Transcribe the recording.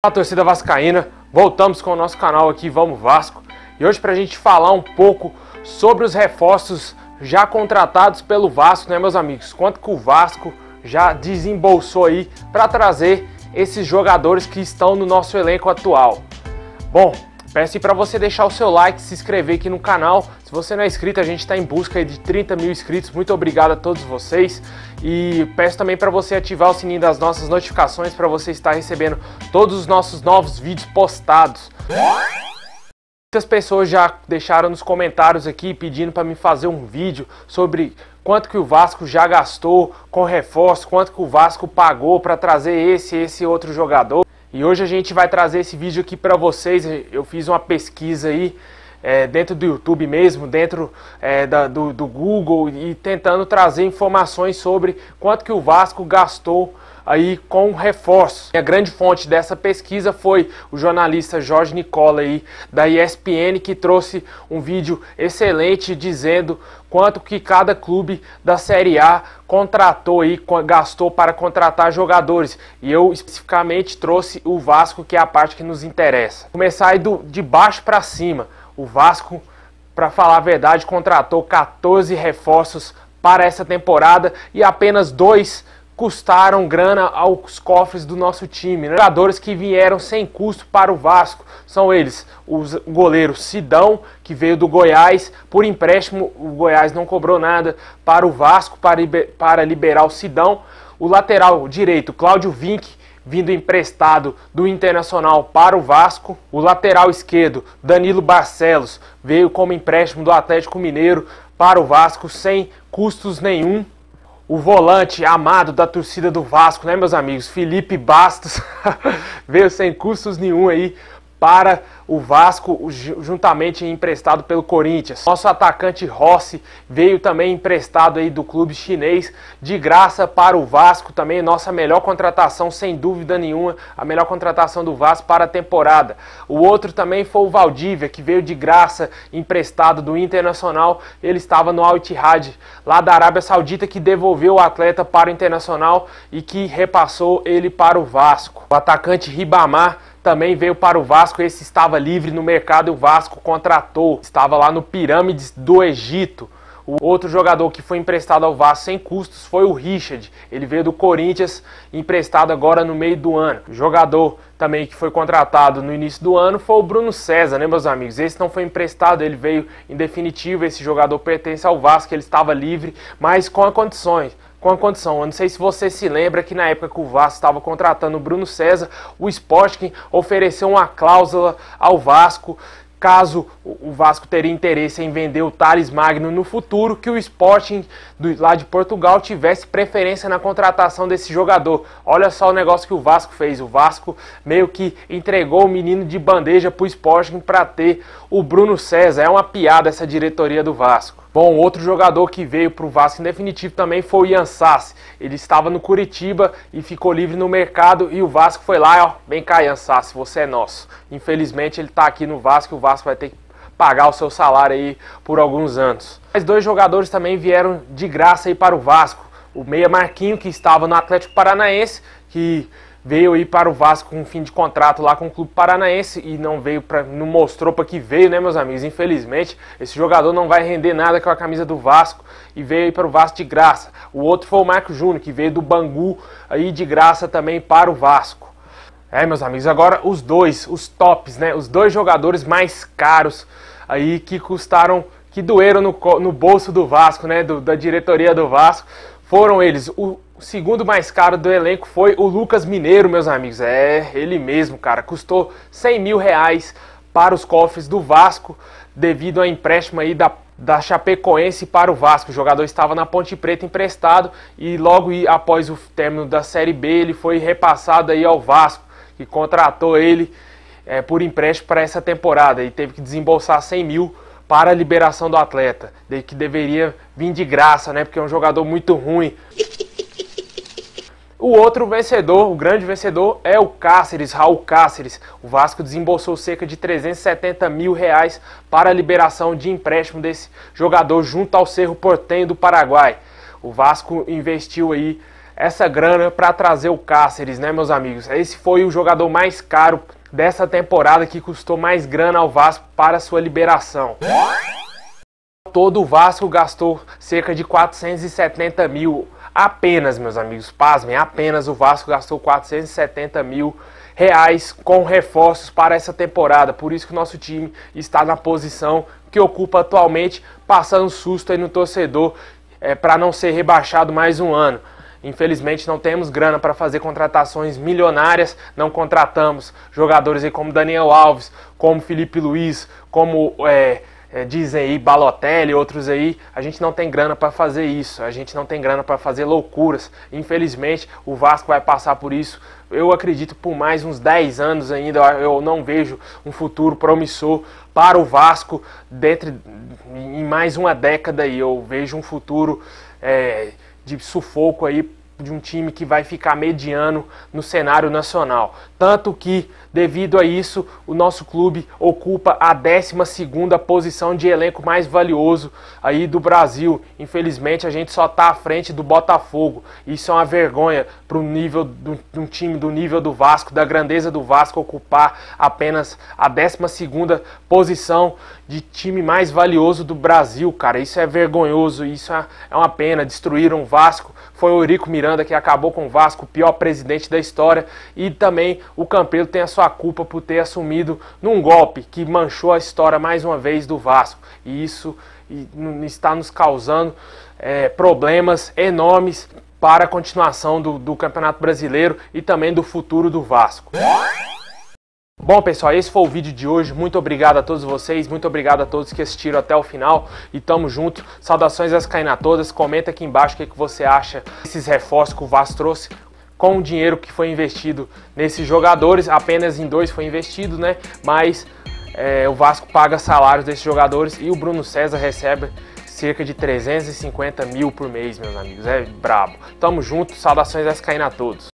Fala, torcida vascaína, voltamos com o nosso canal aqui, Vamos Vasco. E hoje pra gente falar um pouco sobre os reforços já contratados pelo Vasco, né, meus amigos? Quanto que o Vasco já desembolsou aí para trazer esses jogadores que estão no nosso elenco atual. Bom, peço para você deixar o seu like, se inscrever aqui no canal. Se você não é inscrito, a gente está em busca de 30 mil inscritos. Muito obrigado a todos vocês. E peço também para você ativar o sininho das nossas notificações para você estar recebendo todos os nossos novos vídeos postados. Muitas pessoas já deixaram nos comentários aqui pedindo para me fazer um vídeo sobre quanto que o Vasco já gastou com reforço, quanto que o Vasco pagou para trazer esse outro jogador. E hoje a gente vai trazer esse vídeo aqui para vocês. Eu fiz uma pesquisa aí dentro do YouTube mesmo, dentro do Google, e tentando trazer informações sobre quanto que o Vasco gastou aí com reforços. A grande fonte dessa pesquisa foi o jornalista Jorge Nicola aí da ESPN, que trouxe um vídeo excelente dizendo quanto que cada clube da Série A contratou aí, gastou para contratar jogadores. E eu especificamente trouxe o Vasco, que é a parte que nos interessa. Começar aí de baixo para cima. O Vasco, para falar a verdade, contratou 14 reforços para essa temporada e apenas 2 custaram grana aos cofres do nosso time, né? Jogadores que vieram sem custo para o Vasco são eles: o goleiro Sidão, que veio do Goiás por empréstimo. O Goiás não cobrou nada para o Vasco para liberar o Sidão. O lateral direito Cláudio Vinck, vindo emprestado do Internacional para o Vasco. O lateral esquerdo Danilo Barcelos veio como empréstimo do Atlético Mineiro para o Vasco sem custos nenhum. O volante amado da torcida do Vasco, né, meus amigos, Felipe Bastos, veio sem custos nenhum aí para o Vasco, juntamente emprestado pelo Corinthians. Nosso atacante Rossi veio também emprestado aí do clube chinês, de graça para o Vasco. Também nossa melhor contratação, sem dúvida nenhuma, a melhor contratação do Vasco para a temporada. O outro também foi o Valdívia, que veio de graça, emprestado do Internacional. Ele estava no Al Ittihad, lá da Arábia Saudita, que devolveu o atleta para o Internacional e que repassou ele para o Vasco. O atacante Ribamar também veio para o Vasco. Esse estava livre no mercado e o Vasco contratou. Estava lá no Pirâmides do Egito. O outro jogador que foi emprestado ao Vasco sem custos foi o Richard. Ele veio do Corinthians, emprestado agora no meio do ano. O jogador também que foi contratado no início do ano foi o Bruno César, né, meus amigos? Esse não foi emprestado, ele veio em definitivo. Esse jogador pertence ao Vasco, ele estava livre, mas com a condição. Eu não sei se você se lembra que na época que o Vasco estava contratando o Bruno César, o Sporting ofereceu uma cláusula ao Vasco, caso o Vasco teria interesse em vender o Thales Magno no futuro, que o Sporting lá de Portugal tivesse preferência na contratação desse jogador. Olha só o negócio que o Vasco fez. O Vasco meio que entregou o menino de bandeja para o Sporting para ter o Bruno César. É uma piada essa diretoria do Vasco. Bom, outro jogador que veio para o Vasco em definitivo também foi o Ian Sassi. Ele estava no Curitiba e ficou livre no mercado, e o Vasco foi lá, ó, vem cá, Ian Sassi, você é nosso. Infelizmente ele está aqui no Vasco e o Vasco vai ter que pagar o seu salário aí por alguns anos. Mais 2 jogadores também vieram de graça aí para o Vasco. O meia Marquinho, que estava no Atlético Paranaense, que veio aí para o Vasco com fim de contrato lá com o Clube Paranaense e não mostrou para que veio, né, meus amigos? Infelizmente, esse jogador não vai render nada com a camisa do Vasco e veio aí para o Vasco de graça. O outro foi o Marco Júnior, que veio do Bangu aí de graça também para o Vasco. Meus amigos, agora os tops, né? Os 2 jogadores mais caros aí que custaram, que doeram no bolso do Vasco, né? Da diretoria do Vasco, foram eles. O segundo mais caro do elenco foi o Lucas Mineiro, meus amigos. Ele mesmo, cara. Custou 100 mil reais para os cofres do Vasco, devido ao empréstimo aí da Chapecoense para o Vasco. O jogador estava na Ponte Preta emprestado e logo após o término da Série B ele foi repassado aí ao Vasco, que contratou ele por empréstimo para essa temporada e teve que desembolsar 100 mil para a liberação do atleta, que deveria vir de graça, né? Porque é um jogador muito ruim. O outro vencedor, o grande vencedor, é o Cáceres, Raul Cáceres. O Vasco desembolsou cerca de 370 mil reais para a liberação de empréstimo desse jogador junto ao Cerro Porteño do Paraguai. O Vasco investiu aí essa grana para trazer o Cáceres, né, meus amigos? Esse foi o jogador mais caro dessa temporada, que custou mais grana ao Vasco para sua liberação. Todo o Vasco gastou cerca de 470 mil apenas, meus amigos, pasmem, apenas o Vasco gastou 470 mil reais com reforços para essa temporada. Por isso que o nosso time está na posição que ocupa atualmente, passando susto aí no torcedor, para não ser rebaixado mais um ano. Infelizmente não temos grana para fazer contratações milionárias, não contratamos jogadores aí como Daniel Alves, como Felipe Luiz, como dizem aí Balotelli, outros aí. A gente não tem grana para fazer isso, a gente não tem grana para fazer loucuras. Infelizmente o Vasco vai passar por isso, eu acredito, por mais uns 10 anos ainda. Eu não vejo um futuro promissor para o Vasco em mais uma década aí. Eu vejo um futuro de sufoco aí, de um time que vai ficar mediano no cenário nacional. Tanto que, devido a isso, o nosso clube ocupa a 12ª posição de elenco mais valioso aí do Brasil. Infelizmente, a gente só está à frente do Botafogo. Isso é uma vergonha para o nível de um time do nível do Vasco, da grandeza do Vasco, ocupar apenas a 12ª posição de time mais valioso do Brasil, cara. Isso é vergonhoso, isso é uma pena. Destruíram o Vasco. Foi o Eurico Miranda que acabou com o Vasco, o pior presidente da história, e também o Campelo tem a sua culpa por ter assumido num golpe que manchou a história mais uma vez do Vasco. E isso está nos causando problemas enormes para a continuação do Campeonato Brasileiro e também do futuro do Vasco. Bom, pessoal, esse foi o vídeo de hoje. Muito obrigado a todos vocês, muito obrigado a todos que assistiram até o final, e tamo junto. Saudações vascaínas a todas. Comenta aqui embaixo o que você acha desses reforços que o Vasco trouxe com o dinheiro que foi investido nesses jogadores. Apenas em 2 foi investido, né? Mas o Vasco paga salários desses jogadores e o Bruno César recebe cerca de 350 mil por mês, meus amigos. É brabo. Tamo junto. Saudações vascaínas a todos.